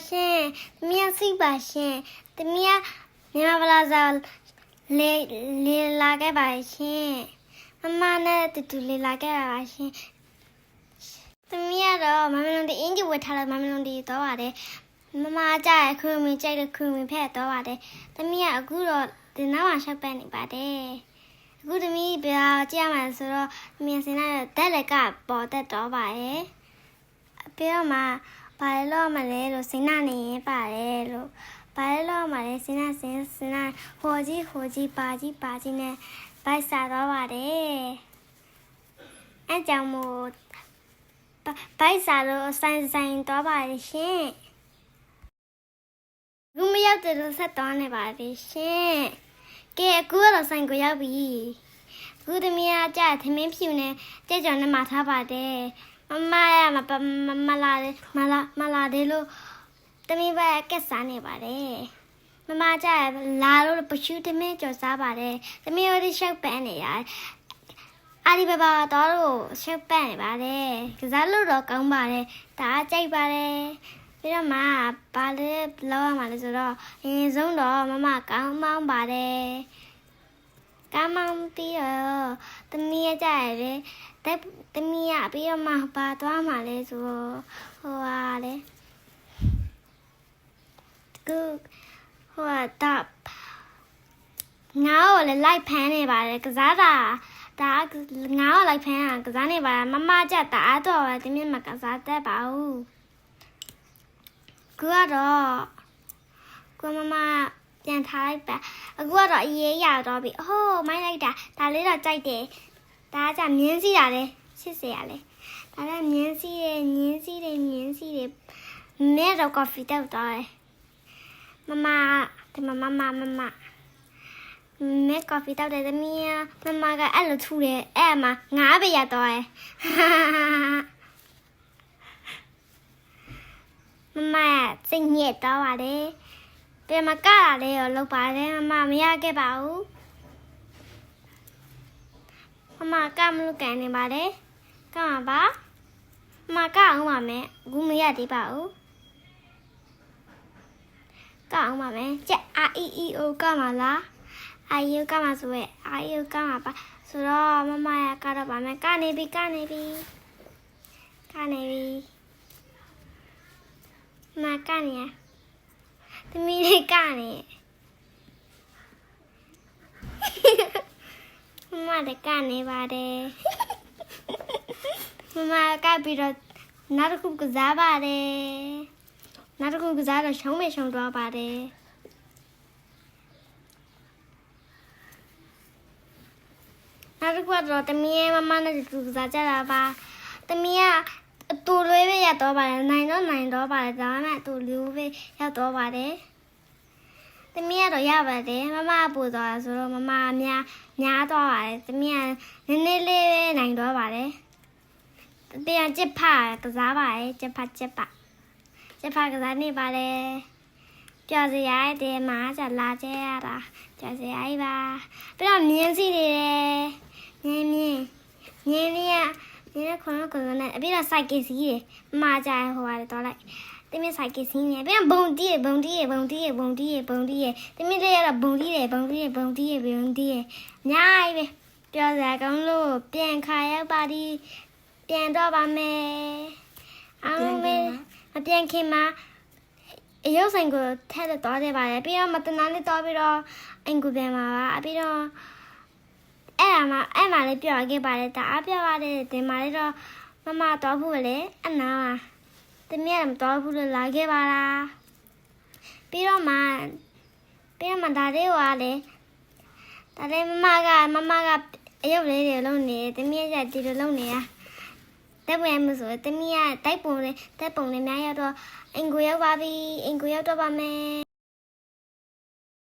ရှင်သမီးစိတ်ပါရှင်သမီးမြန်မာပလာဇာလေလာခဲ့ပါရှင်မမနဲ့တူလေလာခဲ့ပါရှင်သမီးကတော့မမလုံးဒီအင်ဂျီဝတ်ထားလို့မမလုံးဒီတော့ပါတယ်မမကြရခွေမင်းကြိုက်လို့ခွေမင်းဖက်တော့ပါတယ်သမီးကအခုတော့ဒီနောက်မှာရှောက်ပက်နေပါတယ်အခုသမီးပြကြည့်ရမှာဆိုတော့သမီးစင်လာတက်လက်ကပေါ်တက်တော့ပါရဲ့ပြီးတော့မှဘာလို့မလဲလို့စိနာနေရင်ပါတယ်လို့ဘာလို့မလဲစိနာဟိုကြီးပါကြီးနဲ့ဗိုက်စားတော့ပါတယ်အဲကြောင့်မို့ဗိုက်စားလို့ဆိုင်တော့ပါတယ်ရှင်ခုမရောက်တယ်လို့ဆက်သွားနေပါတယ်ရှင်ကဲအခုတော့ဆိုင်ကိုရောက်ပြီအခုသမီးကကြာသမင်းဖြူနဲ့ကြက်ကြော်နဲ့မှာထားပါတယ်မရမလာတယ်လို့တမီးပဲကက်စားနေပါတယ်မမကြရလာလို့ပရှုတမင်းကြော်စားပါတယ်တမီးတို့ရှောက်ပန်းနေရအာဒီဘဘာတော်တို့ရှောက်ပန်းနေပါတယ်ကစားလို့တော့ကောင်းပါတယ်ဒါကြိုက်ပါတယ်ပြီးတော့မှဘာလဲလောက်ရမှာလဲဆိုတော့အရင်ဆုံးတော့မမကောင်းမောင်းပါတယ်ကောင်းမောင်းပြီးတော့တမီးကြရတယ်တမီးရပြီးတော့မှပါသွားမှာလဲဆိုဟိုဟာလေကူဟိုတာငါ့ကိုလည်းလိုက်ဖမ်းနေပါတယ်ကစားတာဒါငါ့ကိုလိုက်ဖမ်းတာကစားနေပါလားမမကြတာအဲ့တော့တမီးမကစားတတ်ပါဘူးကူကတော့ကိုမမပြန်ထားလိုက်ပါအခုကတော့အေးရတော့ပြီဟိုးမိုင်းလိုက်တာဒါလေးတော့ကြိုက်တယ်ဒါကမြင်းစီးတာလေ80ရလေဒါလည်းမြင်းစီးတယ်မဲတော့ကော်ဖီတောက်တော့မမမဲကော်ဖီတောက်တယ်သမီးမမကအဲ့လိုထူတယ်အဲ့မှာငါးပဲရတော့မမစိတ်ညစ်တော့ပါလေပြန်မကလာလေရောလောက်ပါတယ်မမရခဲ့ပါဘူးမကမလို့ကန်နေပါတယ်ကမှာပါမကအောင်ပါမယ်အခုမရသေးပါဘူးကအောင်ပါမယ်ကြက် REEO ကမှာလား REEO ကမှာဆိုရဲ REEO ကမှာပါဆိုတော့မမရကတော့ပါမယ်ကနေပြီမကနေရသမီးလေးကနေမမလည်းကနေပါတယ်မမကပြီးတော့နောက်တစ်ခုကစားပါတယ်နောက်တစ်ခုကစားတော့ရှုံးသွားပါတယ်နောက်တစ်ခုကတော့တမီးမမနဲ့တူကစားကြတာပါတမီးကအတူလေးပဲရတော့ပါတယ်နိုင်တော့ပါတယ်ဒါမှမဟုတ်အတူလေးပဲရောက်တော့ပါတယ်သမီးကတော့ရပါတယ်မမပူသွားဆိုတော့မမများတော့ပါတယ်သမီးကနည်းနည်းလေးပဲနိုင်တော့ပါတယ်ပြန်ကျက်ဖကစားပါတယ်ကျက်ဖကစားနေပါတယ်ကြော်စရာတဲ့မှာကျလာကျဲရတာကြော်စရာကြီးပါပြီးတော့မြင်းစီတွေမြင်းခွန်နဲ့ပြီးတော့စိုက်ကစီးတယ်မကြဟိုရတယ်တော့လိုက်တမီးဆိုင်ကစီးနေပြန်ဘုံတီးတမီးလေးရတော့ဘုံတီးတယ်အများကြီးပဲပြောစရာကောင်းလို့ပြန်ခါရောက်ပါဒီပြန်တော့ပါမယ်အားလုံးပဲမပြန်ခင်မှာအရုပ်ဆိုင်ကိုထည့်တော့တယ်ပါတယ်ပြီးတော့မတနာလေးတော့ပြီးတော့အင်ကူပြန်မှာပါပြီးတော့အဲ့မှာလေးပြောခဲ့ပါတယ်ဒါအပြောပါတယ်ဒီမှာလေးတော့မမတော့ဘူးလေအနားတမီးကမတော်ဘူးလို့လာခဲ့ပါလားပြီးတော့မှဒါလေးဟောလေဒါလေးမမကအရုပ်လေးတွေလုံးနေတမီးကဒီလိုလုံးနေရတက်ပွဲမှုဆိုတမီးကတိုက်ပုံလေးများရောက်တော့အင်ကိုရောက်ပါပြီအင်ကိုရောက်တော့ပါမယ်